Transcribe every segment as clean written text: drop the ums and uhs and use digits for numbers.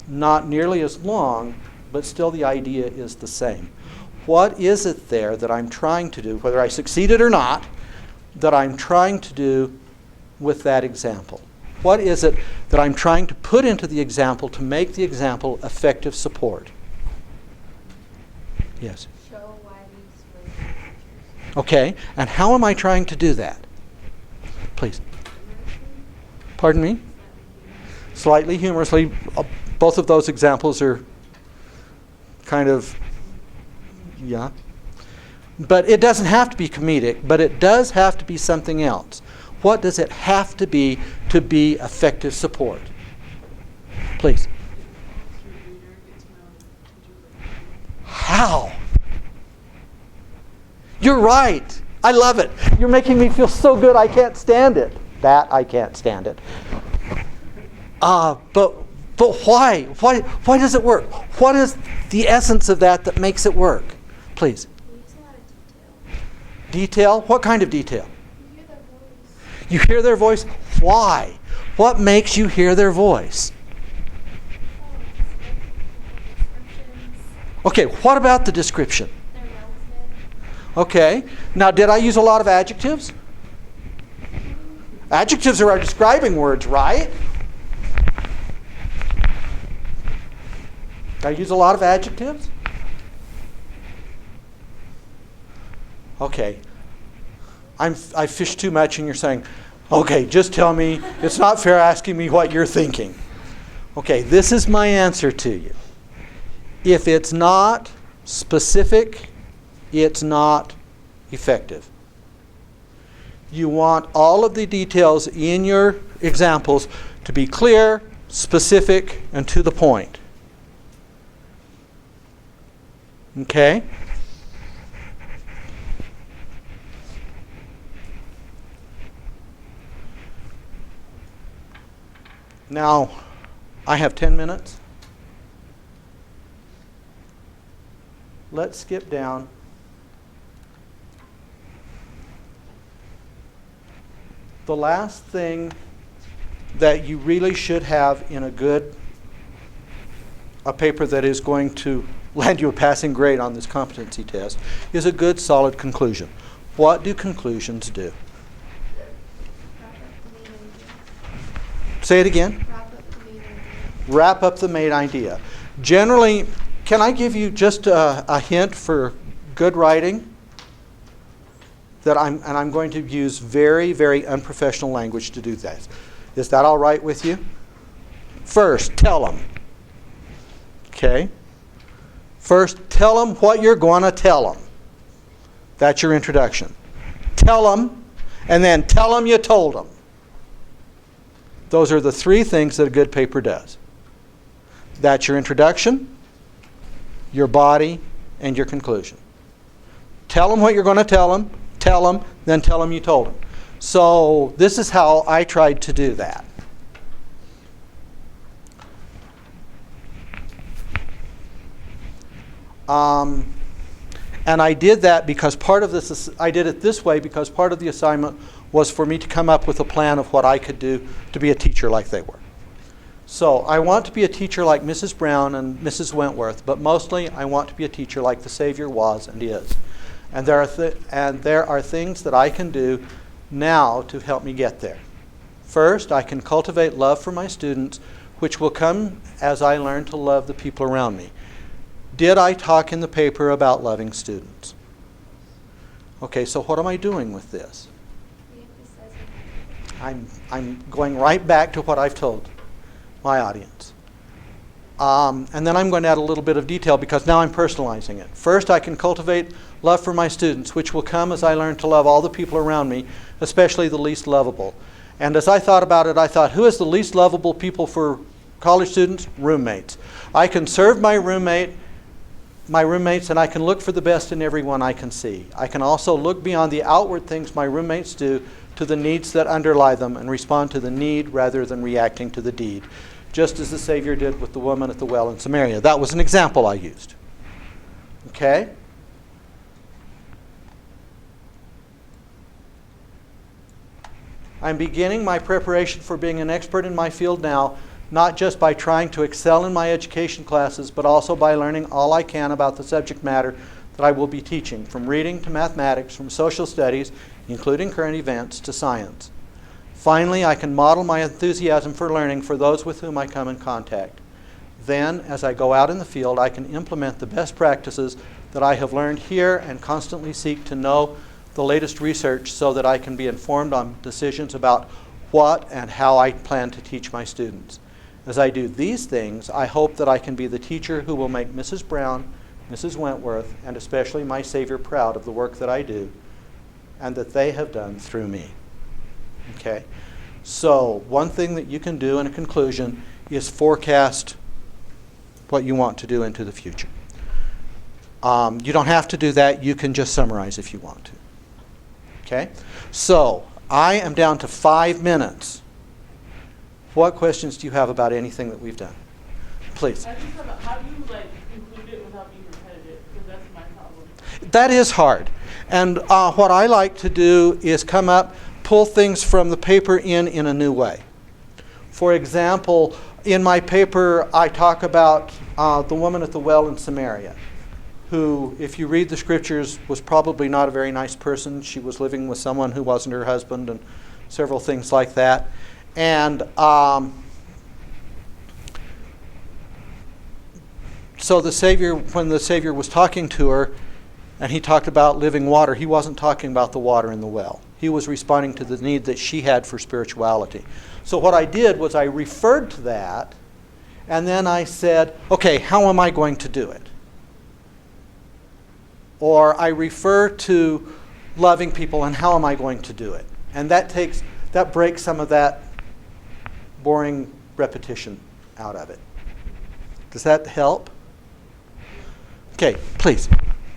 not nearly as long, but still the idea is the same. What is it there that I'm trying to do, whether I succeeded or not, that I'm trying to do with that example? What is it that I'm trying to put into the example to make the example effective support? Yes? Show why we explain features. Okay, and how am I trying to do that? Please. Pardon me? Slightly humorously. Both of those examples are kind of, yeah. But it doesn't have to be comedic, but it does have to be something else. What does it have to be effective support? Please. How? You're right. I love it. You're making me feel so good I can't stand it. That I can't stand it. But why? Why does it work? What is the essence of that makes it work? Please. We use a lot of detail. Detail? What kind of detail? You hear their voice. You hear their voice? Why? What makes you hear their voice? Descriptions. Okay, what about the description? They're relative. Okay. Now, did I use a lot of adjectives? Adjectives are our describing words, right? Did I use a lot of adjectives? Okay. I fished too much and you're saying, okay, just tell me. It's not fair asking me what you're thinking. Okay, this is my answer to you. If it's not specific, it's not effective. You want all of the details in your examples to be clear, specific, and to the point. Okay? Now, I have 10 minutes. Let's skip down. The last thing that you really should have in a paper that is going to land you a passing grade on this competency test is a good, solid conclusion. What do conclusions do? Say it again. Wrap up the main idea. Generally, can I give you just a hint for good writing? I'm going to use very, very unprofessional language to do that. Is that all right with you? First, tell them. Okay? First, tell them what you're going to tell them. That's your introduction. Tell them, and then tell them you told them. Those are the three things that a good paper does. That's your introduction, your body, and your conclusion. Tell them what you're going to tell them, then tell them you told them. So this is how I tried to do that. And I did that because I did it this way because part of the assignment was for me to come up with a plan of what I could do to be a teacher like they were. So I want to be a teacher like Mrs. Brown and Mrs. Wentworth, but mostly I want to be a teacher like the Savior was and is. And there are things that I can do now to help me get there. First, I can cultivate love for my students, which will come as I learn to love the people around me. Did I talk in the paper about loving students? Okay, so what am I doing with this? I'm going right back to what I've told my audience. And then I'm going to add a little bit of detail because now I'm personalizing it. First, I can cultivate love for my students, which will come as I learn to love all the people around me, especially the least lovable. And as I thought about it, I thought, who is the least lovable people for college students? Roommates. I can serve my roommates, and I can look for the best in everyone I can see. I can also look beyond the outward things my roommates do to the needs that underlie them and respond to the need rather than reacting to the deed, just as the Savior did with the woman at the well in Samaria. That was an example I used. Okay? I'm beginning my preparation for being an expert in my field now not just by trying to excel in my education classes, but also by learning all I can about the subject matter that I will be teaching, from reading to mathematics, from social studies, including current events, to science. Finally, I can model my enthusiasm for learning for those with whom I come in contact. Then, as I go out in the field, I can implement the best practices that I have learned here and constantly seek to know the latest research so that I can be informed on decisions about what and how I plan to teach my students. As I do these things, I hope that I can be the teacher who will make Mrs. Brown, Mrs. Wentworth, and especially my Savior proud of the work that I do and that they have done through me. Okay? So, one thing that you can do in a conclusion is forecast what you want to do into the future. You don't have to do that. You can just summarize if you want to. Okay? So, I am down to 5 minutes. What questions do you have about anything that we've done? Please. I just have how do you include it without being repetitive? Because that's my problem. That is hard. And what I like to do is pull things from the paper in a new way. For example, in my paper, I talk about the woman at the well in Samaria, who, if you read the scriptures, was probably not a very nice person. She was living with someone who wasn't her husband and several things like that. And so the Savior, when the Savior was talking to her, and he talked about living water, he wasn't talking about the water in the well. He was responding to the need that she had for spirituality. So what I did was I referred to that, and then I said, okay, how am I going to do it? Or I refer to loving people, and how am I going to do it? And that breaks some of that boring repetition out of it. Does that help? Okay, please.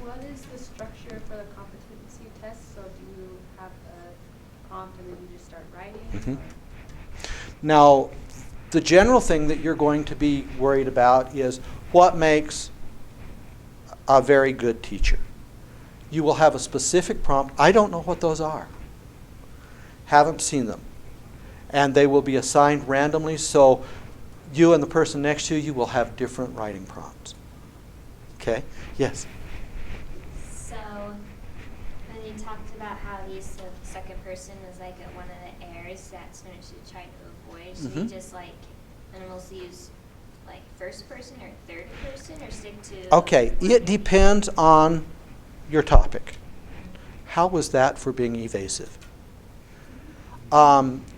What is the structure for the competency test? So do you have a prompt and then you just start writing? Mm-hmm. Now, the general thing that you're going to be worried about is what makes a very good teacher. You will have a specific prompt. I don't know what those are. Haven't seen them. And they will be assigned randomly, so you and the person next to you will have different writing prompts. Okay? Yes? So, when you talked about how the use of second person was like one of the errors that students should try to avoid, should we just almost use first person or third person, or stick to... Okay, it depends on your topic. How was that for being evasive?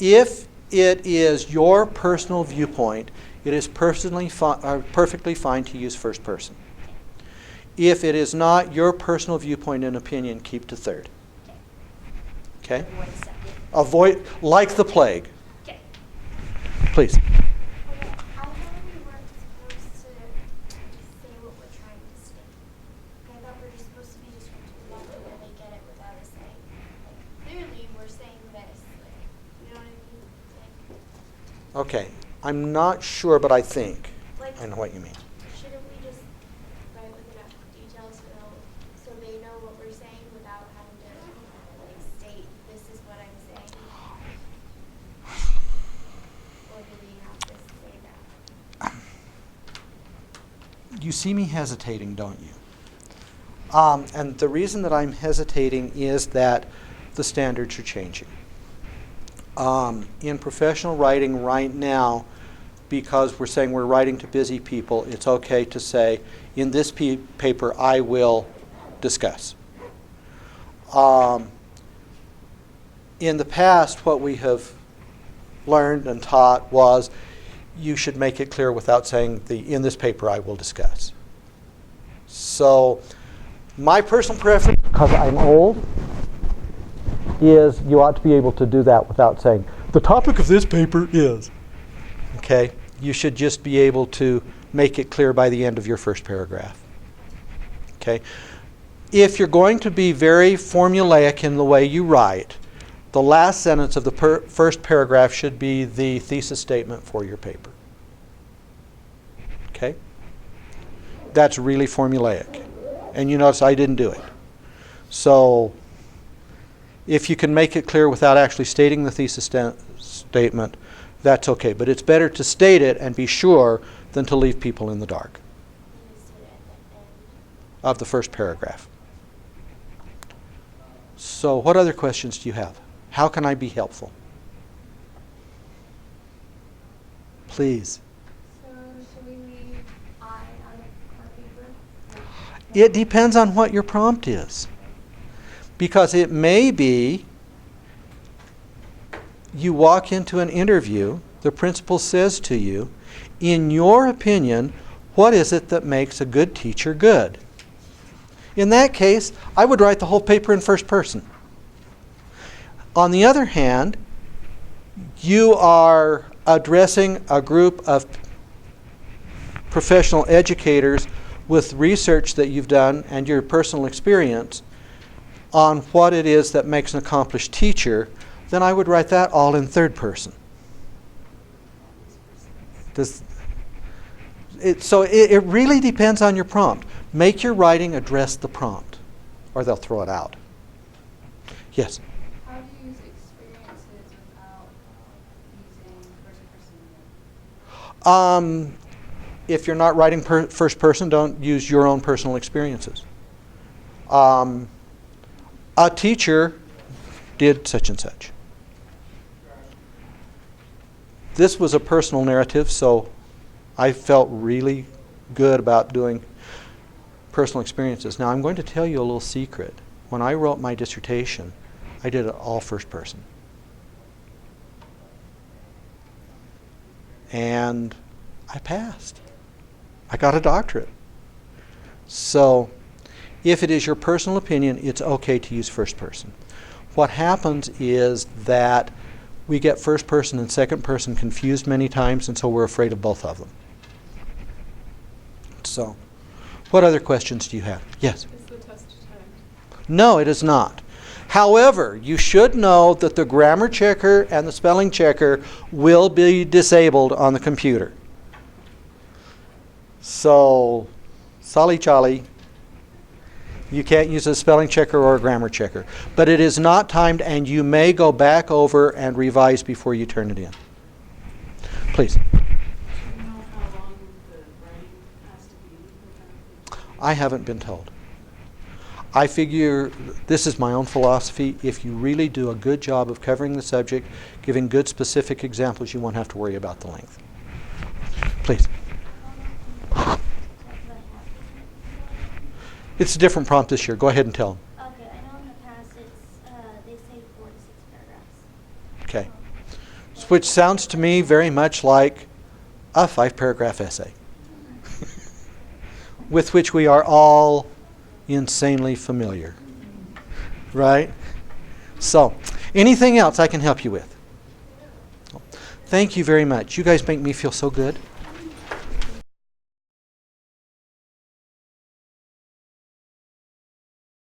If it is your personal viewpoint, it is perfectly fine to use first person. If it is not your personal viewpoint and opinion, keep to third. Okay? Avoid second. Avoid, like the plague. Okay. Please. Okay, I thought we weren't supposed to say what we're trying to state. Okay, I thought we were just supposed to be descriptive about it and they get it without us saying. Clearly, we're saying this. You know what I mean? Okay. I'm not sure, but I think Like, I know what you mean. shouldn't we just write with enough details so they know what we're saying without having to state this is what I'm saying? Or do we have to say that? You see me hesitating, don't you? And the reason that I'm hesitating is that the standards are changing. In professional writing right now, because we're saying we're writing to busy people, it's okay to say, in this paper I will discuss. In the past, what we have learned and taught was you should make it clear without saying, in this paper I will discuss. So my personal preference, because I'm old, is you ought to be able to do that without saying, the topic of this paper is. Okay? You should just be able to make it clear by the end of your first paragraph. Okay? If you're going to be very formulaic in the way you write, the last sentence of the first paragraph should be the thesis statement for your paper. Okay? That's really formulaic. And you notice I didn't do it. So if you can make it clear without actually stating the thesis statement, that's okay. But it's better to state it and be sure than to leave people in the dark You just do it at the end. of the first paragraph. So what other questions do you have? How can I be helpful? Please. So should we leave I out of our paper? It depends on what your prompt is. Because it may be you walk into an interview, the principal says to you, in your opinion, what is it that makes a good teacher good? In that case, I would write the whole paper in first person. On the other hand, you are addressing a group of professional educators with research that you've done and your personal experience on what it is that makes an accomplished teacher, then I would write that all in third person. So it really depends on your prompt. Make your writing address the prompt, or they'll throw it out. Yes? How do you use experiences without using first person? If you're not writing first person, don't use your own personal experiences. A teacher did such and such. This was a personal narrative, so I felt really good about doing personal experiences. Now, I'm going to tell you a little secret. When I wrote my dissertation, I did it all first person. And I passed. I got a doctorate. So, if it is your personal opinion, it's okay to use first person. What happens is that we get first person and second person confused many times, and so we're afraid of both of them. So, what other questions do you have? Yes? Is the test timed? No, it is not. However, you should know that the grammar checker and the spelling checker will be disabled on the computer. So, Solly Cholly, you can't use a spelling checker or a grammar checker. But it is not timed, and you may go back over and revise before you turn it in. Please. Do you know how long the writing has to be? I haven't been told. I figure, this is my own philosophy, if you really do a good job of covering the subject, giving good specific examples, you won't have to worry about the length. Please. It's a different prompt this year. Go ahead and tell them. Okay, I know in the past it's, they say 4 to 6 paragraphs. Okay. Which sounds to me very much like a 5-paragraph essay with which we are all insanely familiar. Right? So, anything else I can help you with? Thank you very much. You guys make me feel so good.